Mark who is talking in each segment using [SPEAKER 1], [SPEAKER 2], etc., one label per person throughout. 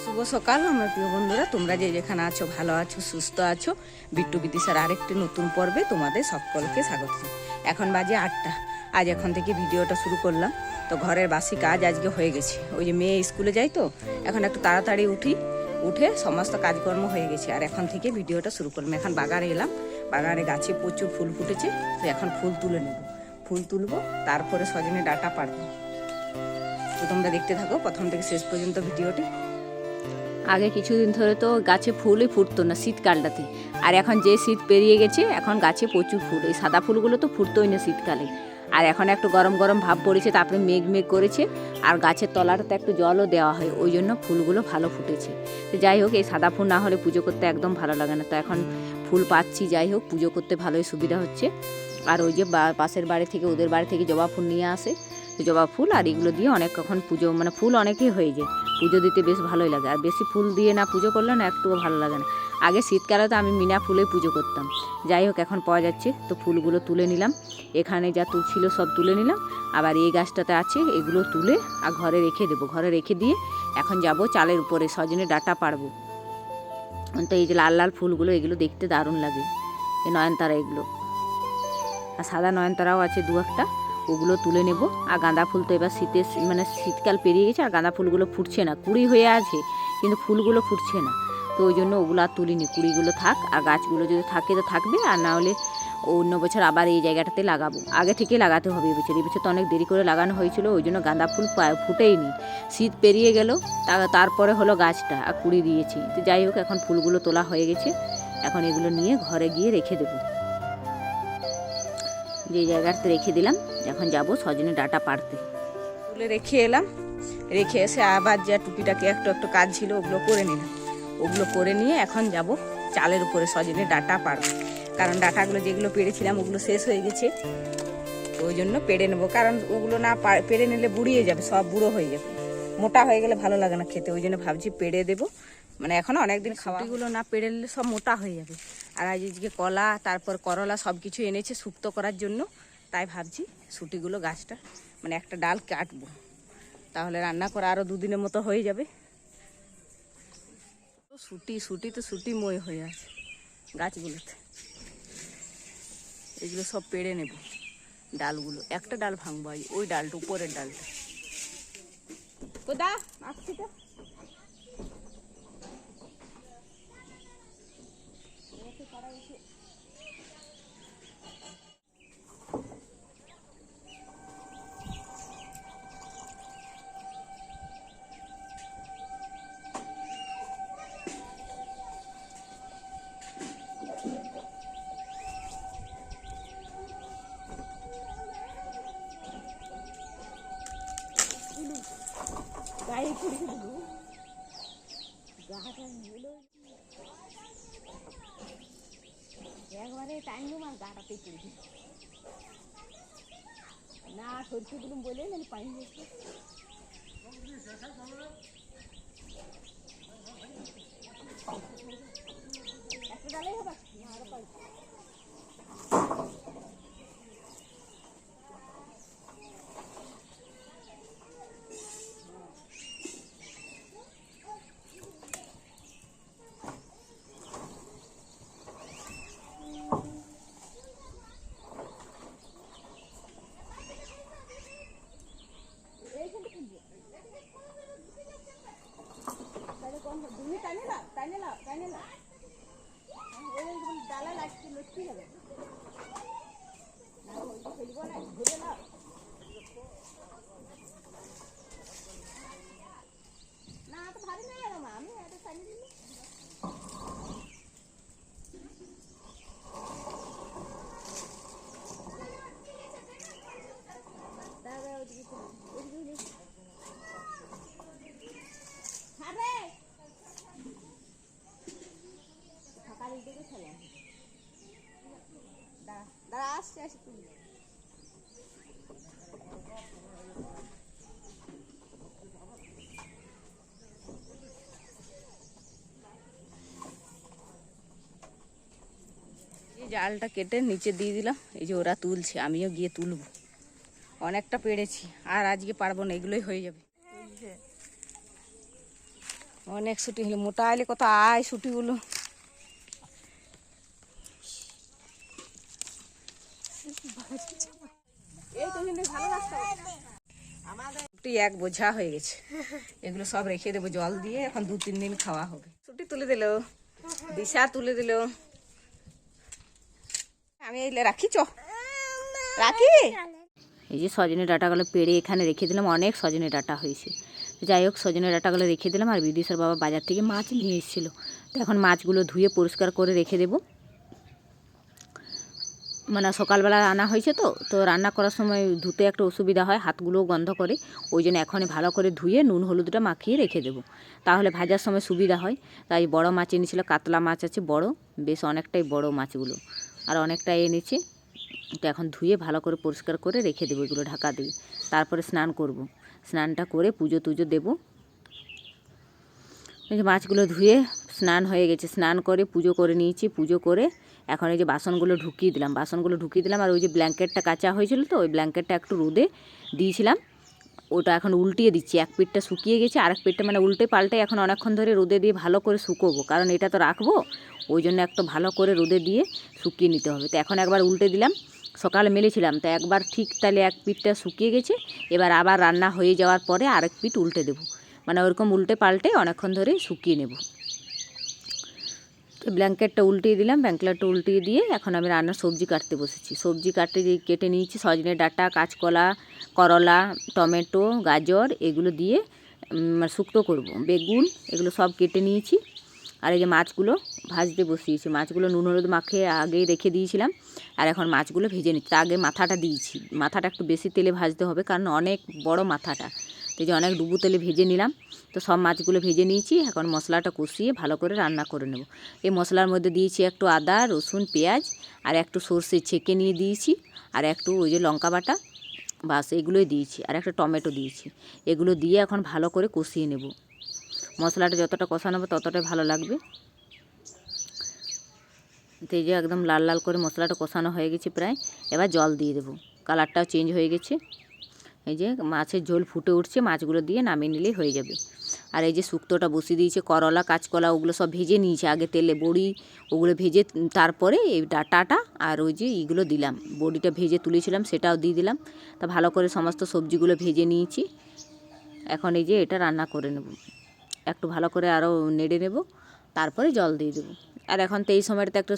[SPEAKER 1] শুভ সকাল আমার প্রিয় বন্ধুরা, তোমরা যে যেখানে আছো ভালো আছো সুস্থ আছো। বিট্টু বিদিশার আরেকটি নতুন পর্বে তোমাদের সকলকে স্বাগত। এখন বাজে 8টা। আজ এখন থেকে ভিডিওটা শুরু করলাম। তো ঘরের বাসি কাজ আজকে হয়ে গেছে। ওই যে মেয়ে স্কুলে যাই, তো এখন একটু তাড়াতাড়ি উঠে সমস্ত কাজকর্ম হয়ে গেছে। আর এখন থেকে ভিডিওটা শুরু করলাম। এখন বাগারে এলাম, বাগারে গাছে প্রচুর ফুল ফুটেছে। তো এখন ফুল তুলে নেব, ফুল তুলবো, তারপরে সজনে ডাঁটা পাড়বো। তো তোমরা দেখতে থাকো প্রথম থেকে শেষ পর্যন্ত ভিডিওটি।
[SPEAKER 2] আগে কিছুদিন ধরে তো গাছে ফুলই ফুটতো না শীতকালটাতে, আর এখন যে শীত পেরিয়ে গেছে এখন গাছে প্রচুর ফুল। এই সাদা ফুলগুলো তো ফুটতোই না শীতকালে। আর এখন একটু গরম গরম ভাব পড়েছে, তারপরে মেঘ মেঘ করেছে, আর গাছের তলাটাতে একটু জলও দেওয়া হয়, ওই জন্য ফুলগুলো ভালো ফুটেছে। তো যাই হোক, এই সাদা ফুল না হলে পুজো করতে একদম ভালো লাগে না। তো এখন ফুল পাচ্ছি, যাই হোক পুজো করতে ভালোই সুবিধা হচ্ছে। আর ওই যে পাশের বাড়ি থেকে, ওদের বাড়ি থেকে জবা ফুল নিয়ে আসে, জবা ফুল আর এগুলো দিয়ে অনেক কখন পুজো, মানে ফুল অনেকই হয়ে যায়, পুজো দিতে বেশ ভালোই লাগে। আর বেশি ফুল দিয়ে না পুজো করলে না একটুও ভালো লাগে না। আগে শীতকালে তো আমি মিনা ফুলেই পুজো করতাম। যাই হোক, এখন পাওয়া যাচ্ছে, তো ফুলগুলো তুলে নিলাম। এখানে যা ছিল সব তুলে নিলাম। আবার এই গাছটাতে আছে, এগুলো তুলে আর ঘরে রেখে দেবো। ঘরে রেখে দিয়ে এখন যাব চালের উপরে সজনে ডাঁটা পাড়বো। তো এই যে লাল লাল ফুলগুলো, এগুলো দেখতে দারুণ লাগে, এই নয়নতারা এগুলো। আর সাদা নয়নতারাও আছে দু একটা, ওগুলো তুলে নেব। আর গাঁদা ফুল তো এবার শীতকাল পেরিয়ে গেছে, আর গাঁদা ফুলগুলো ফুটছে না, কুড়ি হয়ে আছে কিন্তু ফুলগুলো ফুটছে না। তো ওই জন্য ওগুলো আর তুলিনি, কুড়িগুলো থাক। আর গাছগুলো যদি থাকে তো থাকবে, আর না হলে অন্য বছর আবার এই জায়গাটাতে লাগাবো। আগে থেকে লাগাতে হবে এবছর। এবছর তো অনেক দেরি করে লাগানো হয়েছিল, ওই জন্য গাঁদা ফুল ফুটেই নি। শীত পেরিয়ে গেল, তারপরে হলো গাছটা আর কুড়ি দিয়েছি। তো যাই হোক, এখন ফুলগুলো তোলা হয়ে গেছে। এখন এগুলো নিয়ে ঘরে গিয়ে রেখে দেবো, যে জায়গাতে রেখে দিলাম। এখন যাব সজনে ডাঁটা পাড়তে।
[SPEAKER 1] তুলে রেখে এলাম, রেখে এসে আবার যা টুকিটাকি একটু একটু কাজ ছিল ওগুলো করে নিলাম। ওগুলো করে নিয়ে এখন যাব চালের উপরে সজনে ডাঁটা পাড়বো। কারণ ডাঁটাগুলো যেগুলো পেড়েছিলাম ওগুলো শেষ হয়ে গেছে, ওই জন্য পেড়ে নেবো। কারণ ওগুলো না পেড়ে নিলে বুড়িয়ে যাবে, সব বুড়ো হয়ে যাবে, মোটা হয়ে গেলে ভালো লাগে না খেতে। ওই জন্য ভাবছি পেড়ে দেবো, মানে এখন অনেকদিন খাওয়াগুলো না পেড়ে নিলে সব মোটা হয়ে যাবে। আর আজকে কলা তারপর করলা সব কিছু এনেছে শুক্তো করার জন্য, তাই ভাবছি শুটিগুলো গাছটা মানে একটা ডাল কাটবো, তাহলে রান্না করা আরও দুদিনের মতো হয়ে যাবে। তো শুটিময় হয়ে আছে গাছগুলোতে। এগুলো সব পেড়ে নেব, ডালগুলো একটা ডাল ভাঙবো, ওই ডালটা উপরের ডালটা। কোদা আসছি তো। গায়ে পড়ে দেবো গাটা গুলো একবারে টাইম আর গাটাতেই পড়ে দিই না, সরষে দিলুম বলে না পানি দিয়েছে। একটা ডালেই হবে আরো পাই। ডালা লাগছে লক্ষ্মী হবে না, ওই ফেলবো না, ঘুরে না। না তো ভারী না গেল মা, আমি এটা চালিয়ে দিল। দাঁড়া আসছে, আসি তুমি। জালটা কেটে নিচে দিয়ে দিলাম, এই যে ওরা তুলছে, আমিও গিয়ে তুলবো। অনেকটা পেড়েছি, আর আজকে পারবো না, এগুলোই হয়ে যাবে। অনেক ছুটি হলো, মোটা আইলে কত আয় ছুটিগুলো। ছুটি এক বোঝা হয়ে গেছে, এগুলো সব রেখে দেবো জল দিয়ে, এখন 2-3 দিন খাওয়া হবে। ছুটি তুলে দিল, দিশা তুলে দিল, আমি এইলে রাখি, রাখি।
[SPEAKER 2] এই যে সজনে ডাঁটাগুলো পেড়ে এখানে রেখে দিলাম, অনেক সজনে ডাঁটা হয়েছে। যাই হোক, সজনে ডাঁটাগুলো রেখে দিলাম। আর বিদিশার বাবা বাজার থেকে মাছ নিয়ে এসেছিলো, তো এখন মাছগুলো ধুয়ে পরিষ্কার করে রেখে দেবো। মানে সকালবেলা রান্না হয়েছে, তো রান্না করার সময় ধুতে একটা অসুবিধা হয়, হাতগুলোও গন্ধ করে। ওই জন্য এখনই ভালো করে ধুয়ে নুন হলুদটা মাখিয়ে রেখে দেবো, তাহলে ভাজার সময় সুবিধা হয়। তাই বড় মাছ এনেছিল, কাতলা মাছ আছে বড়, বেশ অনেকটাই বড় মাছগুলো, আর অনেকটাই এনেছে। তো এখন ধুয়ে ভালো করে পরিষ্কার করে রেখে দেবো, এগুলো ঢাকা দিয়ে। তারপরে স্নান করব, স্নানটা করে পুজো টুজো দেবো। এই যে মাছগুলো ধুয়ে স্নান হয়ে গেছে, স্নান করে পুজো করে নিয়েছি। পুজো করে এখন এই যে বাসনগুলো ঢুকিয়ে দিলাম। আর ওই যে ব্ল্যাঙ্কেটটা কাচা হয়েছিল, তো ওই ব্ল্যাঙ্কেটটা একটু রোদে দিয়েছিলাম, ওটা এখন উল্টিয়ে দিচ্ছি। এক পিঠটা শুকিয়ে গেছে, আর এক পিঠটা মানে উল্টে পাল্টে এখন অনেকক্ষণ ধরে রোদে দিয়ে ভালো করে শুকোবো, কারণ এটা তো রাখবো, ওই জন্য একটু ভালো করে রোদে দিয়ে শুকিয়ে নিতে হবে। তো এখন একবার উল্টে দিলাম, সকালে মেলেছিলাম, তো একবার ঠিক তাহলে এক পিঠটা শুকিয়ে গেছে। এবার আবার রান্না হয়ে যাওয়ার পরে আরেক পিঠ উল্টে দেবো, মানে ওরকম উল্টে পাল্টে অনেকক্ষণ ধরে শুকিয়ে নেব। তো ব্ল্যাঙ্কেটটা উল্টিয়ে দিলাম, ব্ল্যাঙ্কেটটা উল্টিয়ে দিয়ে এখন আমি রান্নার সবজি কাটতে বসেছি। সবজি কেটে নিয়েছি, সজনে ডাঁটা, কাঁচকলা, করলা, টমেটো, গাজর, এগুলো দিয়ে শুক্তো করব। বেগুন, এগুলো সব কেটে নিয়েছি। আর এই যে মাছগুলো ভাজতে বসিয়েছি, মাছগুলো নুন হলুদ মাখিয়ে আগেই রেখে দিয়েছিলাম, আর এখন মাছগুলো ভেজে নিচ্ছি। আগে মাথাটা দিয়েছি, মাথাটা একটু বেশি তেলে ভাজতে হবে, কারণ অনেক বড় মাথাটা, তো যে অনেক ডুবু তেলে ভেজে নিলাম। তো সব মাছগুলো ভেজে নিয়েছি, এখন মশলাটা কষিয়ে ভালো করে রান্না করে নেব। এই মশলার মধ্যে দিয়েছি একটু আদা, রসুন, পেঁয়াজ, আর একটু সর্ষে ছেঁকে নিয়ে দিয়েছি, আর একটু ওই যে লঙ্কা বাটা, বাস এগুলোই দিয়েছি, আর একটা টমেটো দিয়েছি। এগুলো দিয়ে এখন ভালো করে কষিয়ে নেব। মশলাটা যতটা কষানো হবে ততটাই ভালো লাগবে। তো এই যে একদম লাল লাল করে মশলাটা কষানো হয়ে গেছে প্রায়, এবার জল দিয়ে দেবো, কালারটাও চেঞ্জ হয়ে গেছে। এই যে মাছের ঝোল ফুটে উঠছে, মাছগুলো দিয়ে নামিয়ে নিলেই হয়ে যাবে। আর এই যে শুক্তোটা বসিয়ে দিয়েছে, করলা, কাঁচকলা, ওগুলো সব ভেজে নিয়েছে আগে তেলে, বড়ি ওগুলো ভেজে তারপরে এই ডাঁটাটা আর ওই যে এইগুলো দিলাম, বড়িটা ভেজে তুলেছিলাম সেটাও দিয়ে দিলাম। তা ভালো করে সমস্ত সবজিগুলো ভেজে নিয়েছি। এখন এই যে এটা রান্না করে নেব, একটু ভালো করে আরও নেড়ে নেব, তারপরে জল দিয়ে দেবো। আর এখন তো এই সময়টাতে একটা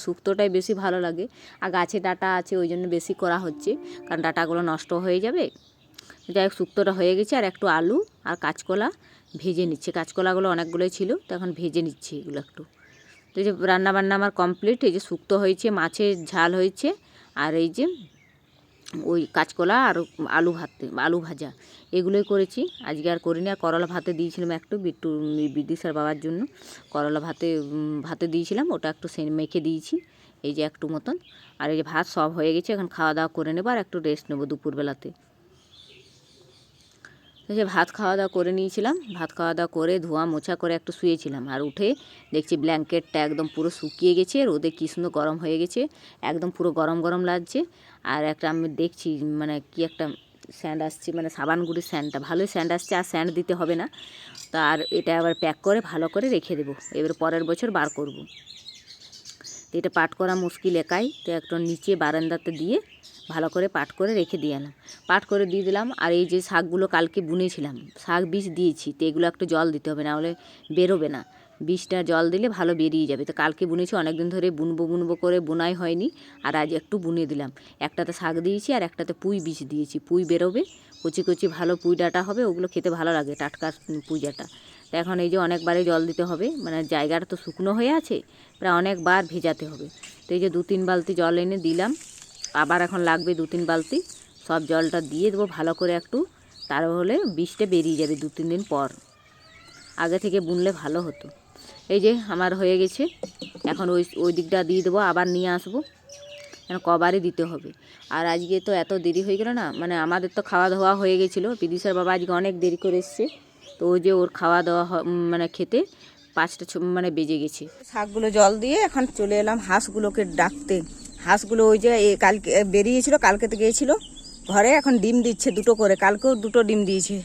[SPEAKER 2] শুক্তোটাই বেশি ভালো লাগে, আর গাছে ডাঁটা আছে ওই জন্য বেশি করা হচ্ছে, কারণ ডাঁটাগুলো নষ্ট হয়ে যাবে। যাই হোক, শুক্তোটা হয়ে গেছে, আর একটু আলু আর কাঁচকলা ভেজে নিচ্ছে, কাঁচকলাগুলো অনেকগুলোই ছিল, তো এখন ভেজে নিচ্ছি এগুলো একটু। তো এই যে রান্নাবান্না আমার কমপ্লিট, এই যে শুক্তো হয়েছে, মাছের ঝাল হয়েছে, আর এই যে ওই কাঁচকলা আর আলু ভাজা এগুলোই করেছি, আজকে আর করিনি। আর করলা ভাতে দিয়েছিলাম একটু, বিদিশার বাবার জন্য করলা ভাতে দিয়েছিলাম, ওটা একটু মেখে দিয়েছি, এই যে একটু মতন। আর এই যে ভাত সব হয়ে গেছে, এখন খাওয়া দাওয়া করে নেবো, আর একটু রেস্ট নেবো দুপুরবেলাতে। এই যে ভাত খাওয়া দাওয়া করে নিয়েছিলাম, ভাত খাওয়া দাওয়া করে ধোয়া মোছা করে একটু শুয়েছিলাম, আর উঠে দেখছি ব্ল্যাঙ্কেটটা একদম পুরো শুকিয়ে গেছে, রোদে কী সুন্দর গরম হয়ে গেছে, একদম পুরো গরম গরম লাগছে। আর একটা আমি দেখছি মানে কি একটা স্যান্ড আসছে, মানে সাবান গুঁড়ির স্যান্ডটা ভালোই স্যান্ড আসছে, আর স্যান্ড দিতে হবে না। তো আর এটা আবার প্যাক করে ভালো করে রেখে দেবো, এবার পরের বছর বার করব। তো এটা পাট করা মুশকিল একাই, তো একটা নিচে বারান্দাতে দিয়ে ভালো করে পাট করে রেখে দিয়ে এলাম, পাট করে দিয়ে দিলাম। আর এই যে শাকগুলো কালকে বুনেছিলাম, শাক বীজ দিয়েছি, তো এগুলো একটু জল দিতে হবে, না হলে বেরোবে না, বীজটা জল দিলে ভালো বেরিয়ে যাবে। তো কালকে বুনেছি, অনেক দিন ধরে বুনবো করে বোনাই হয়নি, আর আজ একটু বুনে দিলাম। একটাতে শাক দিয়েছি, আর একটাতে পুঁই বীজ দিয়েছি, পুঁই বেরোবে, কচি কচি ভালো পুঁই ডাঁটা হবে, ওগুলো খেতে ভালো লাগে, টাটকা পুঁই ডাঁটা। তো এখন এই যে অনেকবারে জল দিতে হবে, মানে জায়গাটা তো শুকনো হয়ে আছে, প্রায় অনেকবার ভেজাতে হবে। তো এই যে 2-3 বালতি জল এনে দিলাম, আবার এখন লাগবে 2-3 বালতি, সব জলটা দিয়ে দেবো ভালো করে একটু, তাহলে বীজটা বেরিয়ে যাবে 2-3 দিন পর, আগে থেকে বুনলে ভালো হতো। এই যে আমার হয়ে গেছে, এখন ওই দিকটা দিয়ে দেবো, আবার নিয়ে আসবো, কেন কবারই দিতে হবে। আর আজকে তো এত দেরি হয়ে গেল না, মানে আমাদের তো খাওয়া দাওয়া হয়ে গেছিলো, বিদিশার বাবা আজকে অনেক দেরি করে এসছে, তো ওই যে ওর খাওয়া দাওয়া মানে খেতে 5টা মানে বেজে গেছে। শাকগুলো জল দিয়ে এখন চলে এলাম হাঁসগুলোকে ডাকতে। হাঁসগুলো ওই যে কালকে বেরিয়েছিল, কালকে তো গিয়েছিলো,
[SPEAKER 1] ঘরে এখন ডিম দিচ্ছে 2টো করে, কালকেও 2টো ডিম দিয়েছে।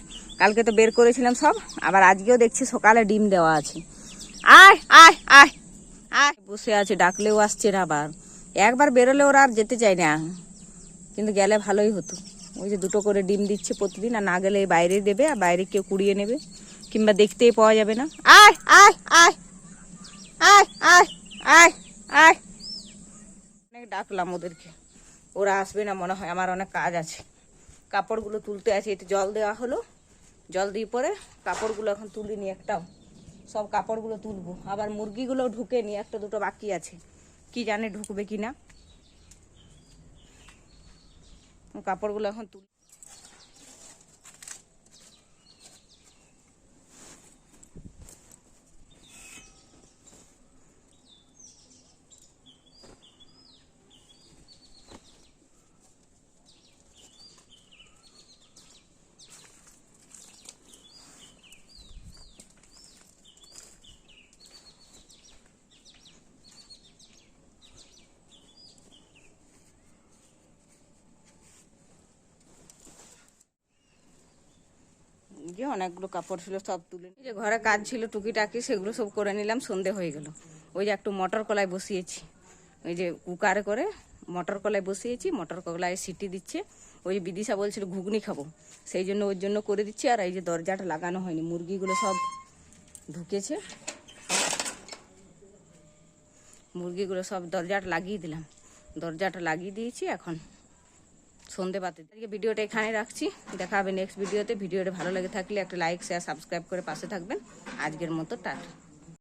[SPEAKER 1] কালকে তো বের করেছিলাম সব, আবার আজকেও দেখছি সকালে ডিম দেওয়া আছে। আয় আয় আয় আয়, বসে আছে, ডাকলেও আসছে না। আবার একবার বেরোলে ওরা আর যেতে চায় না, কিন্তু গেলে ভালোই হতো। ওই যে 2টো করে ডিম দিচ্ছে প্রতিদিন, আর না গেলে বাইরে দেবে, আর বাইরে কেউ কুড়িয়ে নেবে, কিংবা দেখতেই পাওয়া যাবে না। আয় আয় আয় আয় আয় আয় আয়, অনেক ডাকলাম ওদেরকে, ওরা আসবে না মনে হয়। আমার অনেক কাজ আছে, কাপড়গুলো তুলতে আছে। এতে জল দেওয়া হলো, জল দিয়ে পরে কাপড়গুলো এখন তুলিনি একটাও, সব কাপড়গুলো তুলবো। আবার মুরগিগুলো ঢুকেনি, 1-2টো বাকি আছে, কি জানে ঢুকবে কি না। কাপড়গুলো এখন তুল। যে অনেকগুলো কাপড় ছিল সব তুলে, যে ঘরে কাজ ছিল টুকিটাকি সেগুলো সব করে নিলাম। সন্ধে হয়ে গেল। ওই যে একটু মটর কলাই বসিয়েছি, ওই যে কুকারে করে মটর কলাই বসিয়েছি, মটর কলাই সিটি দিচ্ছে। ওই যে বিদিশা বলছিল ঘুগনি খাবো, সেই জন্য ওর জন্য করে দিচ্ছি। আর এই যে দরজাটা লাগানো হয়নি, মুরগিগুলো সব ঢুকেছে, মুরগিগুলো সব দরজাটা লাগিয়ে দিলাম, দরজাটা লাগিয়ে দিয়েছি। এখন সন্ধে বাতি। ভিডিওটা এখানে রাখছি, দেখা হবে নেক্সট ভিডিওতে। ভিডিওটা ভালো লেগে থাকলে একটা লাইক, শেয়ার, সাবস্ক্রাইব করে পাশে থাকবেন। আজকের মতো টাটা।